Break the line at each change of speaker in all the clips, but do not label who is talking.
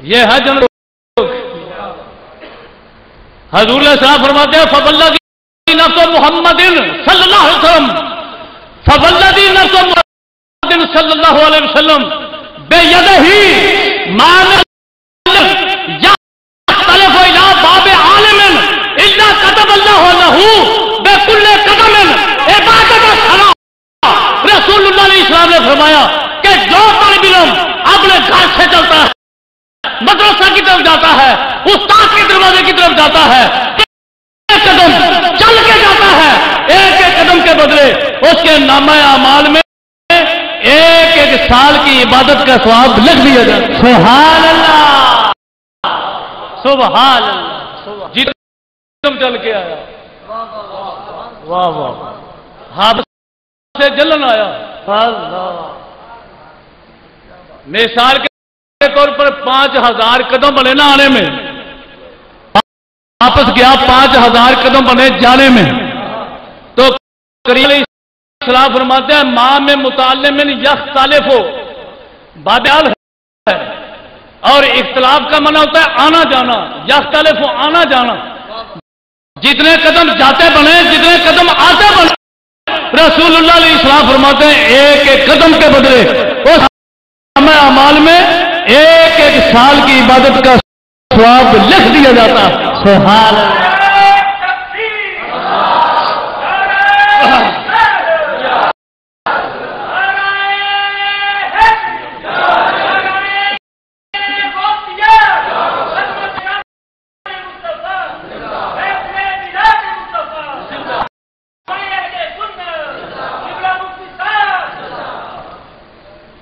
یہ ہے جن حضور علیہ السلام فرماتے ہیں فوالذی نفس محمد صلی اللہ علیہ وسلم فوالذی نفس محمد صلی اللہ علیہ وسلم بیدہ ما یختلف الی باب عالم الا كتب اللہ له بكل قدم عبادت الصلاۃ۔ رسول اللہ علیہ السلام نے فرمایا کہ جو طالب علم اپنے گھر سے چلتا ہے، مدرسہ کی طرف جاتا ہے، استاد کے دروازے کی طرف جاتا ہے، ایک قدم چل کے جاتا ہے، ایک ایک قدم کے بدلے اس کے نامہ اعمال میں ایک ایک سال کی عبادت کا ثواب لکھ دیا جاتا ہے۔ سبحان اللہ سبحان اللہ، جتنا چل کے آیا، واہ واہ، ہاتھ سے جلن آیا، مثال کے طور پر 5000 قدم بنے نہ آنے میں، واپس گیا 5000 قدم بنے جانے میں، تو کریم علیہ السلام فرماتے ہیں ماں میں متعلم یختلف بابیال ہے، اور اختلاف کا معنی ہوتا ہے آنا جانا، یختلف آنا جانا، جتنے قدم جاتے بنے جتنے قدم آتے بنے، رسول اللہ علیہ السلام فرماتے ہیں ایک ایک قدم کے بدلے اس اعمال میں ایک ایک سال کی عبادت کا ثواب لکھ دیا جاتا ہے۔ سبحان اللہ۔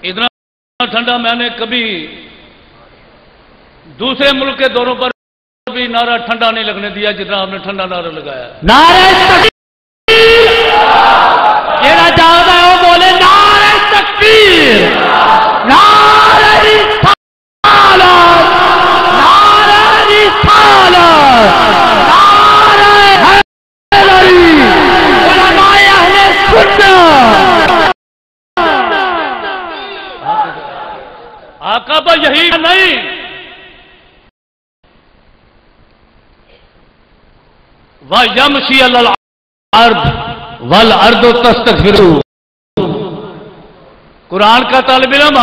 اتنا ٹھنڈا میں نے کبھی دوسرے ملک کے دوروں پر بھی نعرہ ٹھنڈا نہیں لگنے دیا جتنا آپ نے ٹھنڈا نعرہ لگایا۔ نعرہ تکبیر، جیڑا جانتا ہے وہ بولے نعرہ تکبیر، نعرہ رسالت، نعرہ رسالت، نعرہ حیدری، علماء اہل سنت۔ آقا با یہی نہیں، وَيَمْشِي عَلَى الْأَرْضِ وَالْأَرْضُ تَسْتَغْفِرُهُ۔ قرآن کا طالب علم،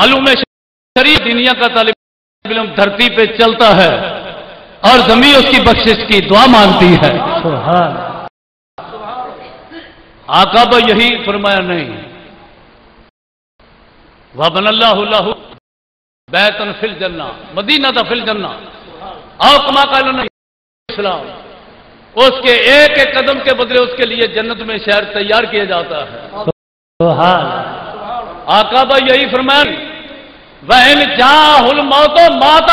علوم شریعت دنیا کا طالب علم دھرتی پہ چلتا ہے اور زمین اس کی بخشش کی دعا مانتی ہے۔ آقا با یہی فرمایا نہیں، وَبَنَى اللَّهُ لَهُ بیتن فی الجنہ، مدینہ دا فی الجنہ، اور کما قال نبی اسلام، اس کے ایک ایک قدم کے بدلے اس کے لیے جنت میں شہر تیار کیا جاتا ہے۔ سبحان آقا با یہی فرمائیں وَإِنْ جَاءَهُ الْمَوْتُ مَاتَ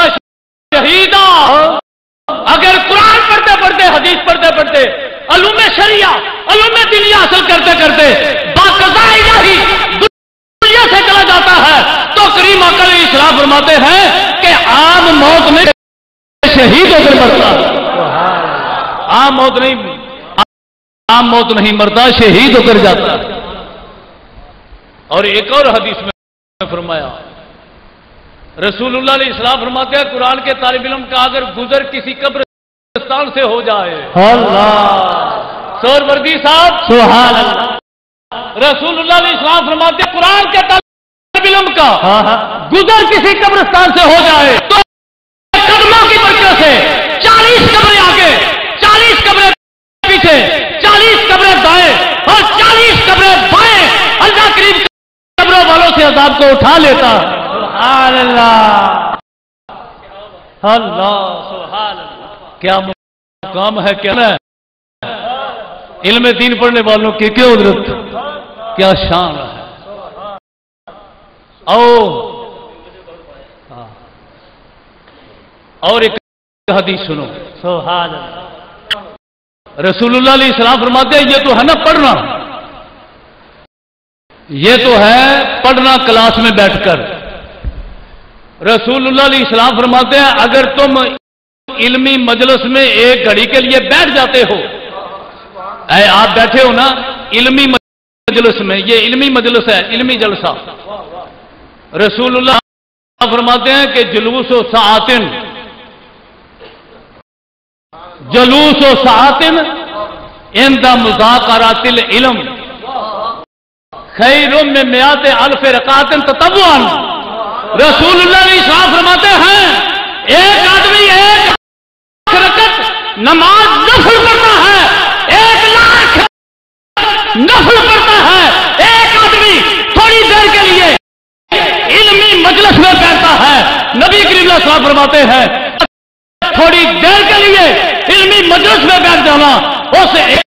شَهِيدًا۔ اگر قرآن پڑھتے پڑھتے، حدیث پڑھتے پڑھتے، علوم شریعہ، علوم دنیا حاصل کرتے کرتے باقضاء الہی دنیا سے چلا جاتا ہے تو کریم آقا علیہ السلام فرماتے ہیں کہ عام موت میں شہید ہو کر مرتا، عام موت نہیں مرتا، شہید ہو کر جاتا۔ اور ایک اور حدیث میں فرمایا، رسول اللہ علیہ السلام فرماتے ہیں قرآن کے طالب علم کا اگر گزر کسی قبرستان سے ہو جائے، اللہ سور وردی صاحب سبحان اللہ، رسول اللہ علیہ السلام فرماتے ہیں قرآن کے طالب علم کا گزر کسی قبرستان سے ہو جائے تو قدموں کی برکت سے 40 قبریں آگے، 40 قبریں پیچھے، 40 قبریں دائیں اور 40 قبریں بائیں، اللہ کریم قبروں والوں سے عذاب کو اٹھا لیتا۔ سبحان اللہ، اللہ سبحان اللہ، کیا مقام ہے، کیا ہے علم دین پڑھنے والوں کی، کیا قدرت، کیا شان ہے۔ اور ایک حدیث سنو، سبحان اللہ، رسول اللہ علیہ السلام فرماتے ہیں یہ تو ہے نا پڑھنا، یہ تو ہے پڑھنا کلاس میں بیٹھ کر۔ رسول اللہ علیہ السلام فرماتے ہیں اگر تم علمی مجلس میں ایک گھڑی کے لیے بیٹھ جاتے ہو، آپ بیٹھے ہو نا علمی مجلس میں، یہ علمی مجلس ہے، علمی جلسہ، رسول اللہ فرماتے ہیں کہ جلوس و ساعتن عند مذاکرات العلم خیر من میات الف رکعت تطوعا. رسول اللہ علیہ السلام فرماتے ہیں ایک آدمی ایک رکعت نماز نفل پڑھتا ہے، 1,00,000 نفل پڑھتا ہے. ایک آدمی تھوڑی دیر کے لیے علمی مجلس میں بیٹھتا ہے، نبی کریم صلی اللہ علیہ وسلم فرماتے ہیں تھوڑی دیر کے لیے علمی مجلس میں بیٹھ جانا اسے ایک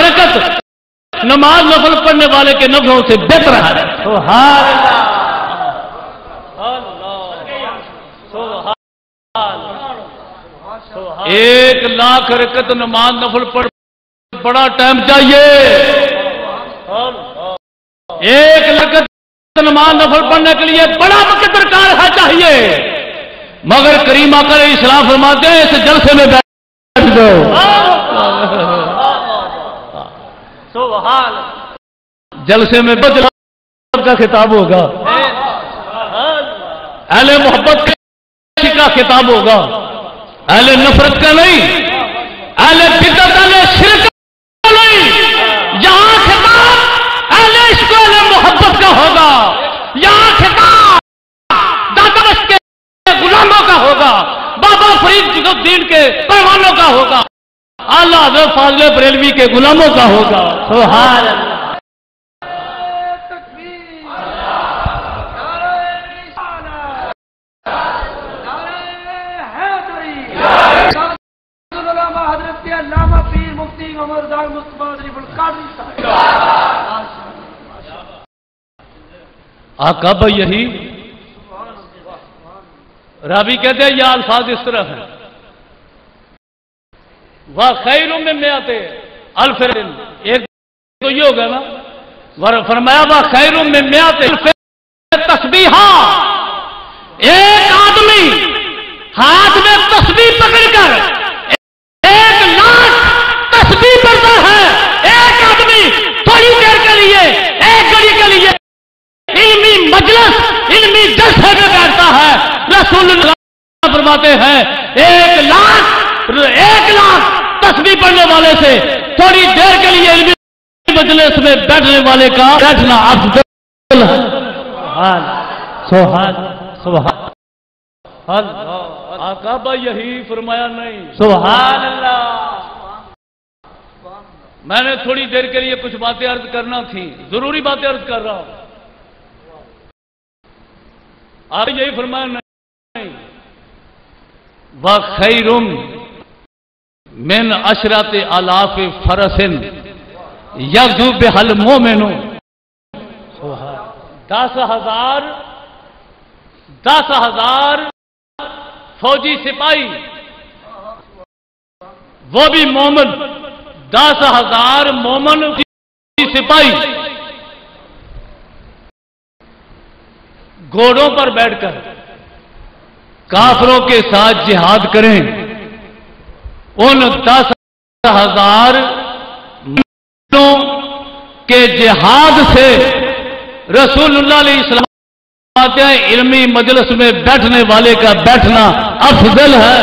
رکعت نماز نفل پڑھنے والے کے نفلوں سے بہتر ہے. سبحان اللہ. 1,00,000 رکعت نماز نفل پڑھ بڑا ٹائم چاہیے. 1,00,000 رکعت نماز نفل پڑھنے کے لیے بڑا وقت درکار ہے چاہیے. مگر کریم آقا علیہ السلام فرماتے ہیں اس جلسے میں بیٹھ جاؤ. جلسے میں بجلس کا خطاب ہوگا، اہل محبت کا خطاب ہوگا، اہل نفرت کا نہیں، اہل بدعت اہل شرک کا نہیں. یہاں خطاب اہل عشق و اہل محبت کا ہوگا. یہاں خطاب داتا بخش کے غلاموں کا ہوگا، بابا فرید الدین کے پروانوں کا ہوگا، اعلیٰ حضرت فاضل بریلوی کے غلاموں کا ہوگا. سبحان اللہ. آقا بھائی یہی رابی کہتے ہیں یہ الفاظ اس طرح ہیں وَخَيْرٌ مِّن مِّائَتِ أَلْفٍ. ایک تو یہ ہوگا نا، فرمایا وَخَيْرٌ مِّن مِّائَتِ أَلْفٍ تسبیحاں. ایک آدمی ہاتھ میں تسبیح پکڑ کر 1,00,000 تسبیح پڑھتا ہے. ایک آدمی تھوڑی دیر کے لیے، ایک گھڑی کے لیے علمی مجلس علمی جلسے میں بیٹھتا ہے. رسول اللہ فرماتے ہیں 1,00,000 تسبیح پڑھنے والے سے تھوڑی دیر کے لیے علمی مجلس میں بیٹھنے والے کا بیٹھنا افضل ہے. سبحان سبحان اللہ. آقا بھائی یہی فرمایا نہیں؟ سبحان اللہ. میں نے تھوڑی دیر کے لیے کچھ باتیں عرض کرنا تھی، ضروری باتیں عرض کر رہا ہوں. آپ یہی فرمایا نہیں؟ وَخَيْرٌ مِّنْ عَشْرَةِ آلَافِ فَرَسٍ يَغْزُو بِهَا الْمُؤْمِنُ. 10,000 فوجی سپاہی، وہ بھی مومن. 10,000 مومن سپاہی گھوڑوں پر بیٹھ کر کافروں کے ساتھ جہاد کریں. ان 10,000 کے جہاد سے رسول اللہ علیہ السلام کہتے ہیں علمی مجلس میں بیٹھنے والے کا بیٹھنا افضل ہے.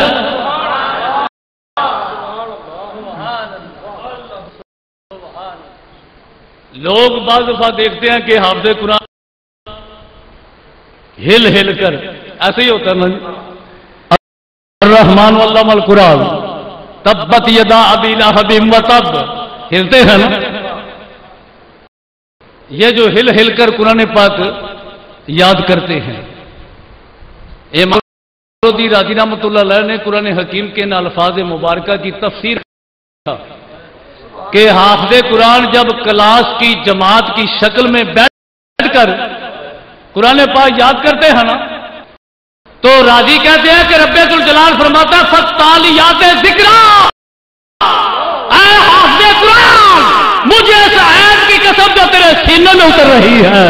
لوگ بعض دفعہ دیکھتے ہیں کہ حافظ قرآن ہل ہل کر ایسے ہی ہوتا ہے نا، الرحمن علم القرآن تبت یدا ابی لہب وتب، ہلتے ہیں نا. یہ جو ہل ہل کر قرآن پاک یاد کرتے ہیں. امام مودودی راضی رحمۃ اللہ علیہ نے قرآن حکیم کے ان الفاظ مبارکہ کی تفسیر کہ حافظ قرآن جب کلاس کی جماعت کی شکل میں بیٹھ کر قرآن پاک یاد کرتے ہیں نا، تو راضی کہتے ہیں کہ رب ذوالجلال فرماتا ہے فَالتَّالِيَاتِ ذِکْرًا. اے حافظ قرآن، مجھے اس آیت کی قسم جو تیرے سینے میں اتر رہی ہے.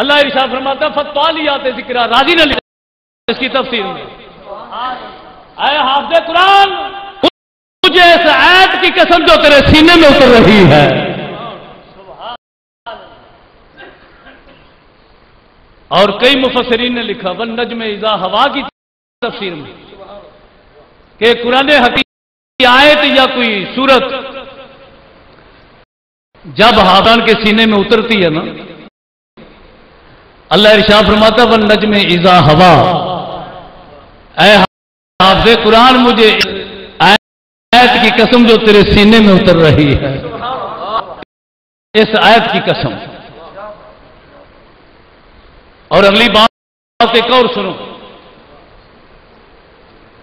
اللہ ارشاد فرماتا ہے فَالتَّالِيَاتِ ذِکْرًا. راضی نے لکھا اس کی تفسیر میں، اے حافظ قرآن، مجھے اس آیت کی قسم جو تیرے سینے میں اتر رہی ہے. اور کئی مفسرین نے لکھا ون نجم اذا ہوا کی تفسیر میں کہ قرآن حکیم کی آیت یا کوئی سورت جب حافظ کے سینے میں اترتی ہے نا، اللہ ارشاد فرماتا ون نجم اذا ہوا، اے حافظ قرآن مجھے آیت کی قسم جو تیرے سینے میں اتر رہی ہے، اس آیت کی قسم۔ اور اگلی بات ایک اور سنو،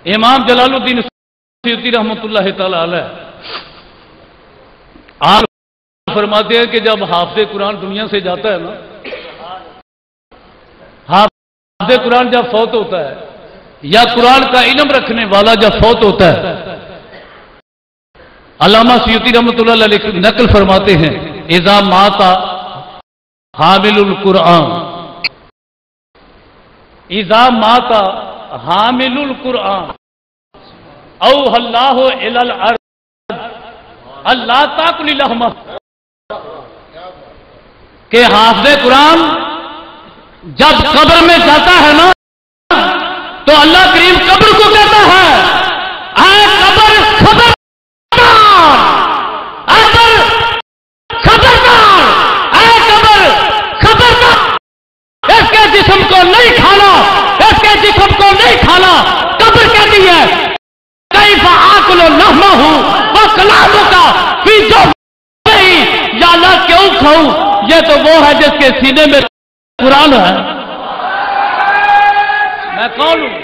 امام جلال الدین سیوطی رحمۃ اللہ تعالی علیہ آپ فرماتے ہیں کہ جب حافظ قرآن دنیا سے جاتا ہے نا، حافظ قرآن جب فوت ہوتا ہے یا قرآن کا علم رکھنے والا جب فوت ہوتا ہے، علامہ سیوطی رحمۃ اللہ علیہ نقل فرماتے ہیں اذا مات حامل القرآن، اذا مات حامل القرآن اوحى اللہ الی الارض اللہ تاکل لحمہ، کہ حافظ قرآن جب قبر میں جاتا ہے نا تو اللہ کریم قبر کو کہتا ہے اے قبر خبردار، اے قبر خبردار، اے قبر خبردار، اس کے جسم کو نہیں کھانا، اس کے جسم کو نہیں کھانا۔ قبر کہتی ہے کیف آکل لحمہ وکلامک فی جوفہ، یا اللہ کیوں کھاؤں؟ یہ تو وہ ہے جس کے سینے میں قرآن ہے، میں کون ہوں؟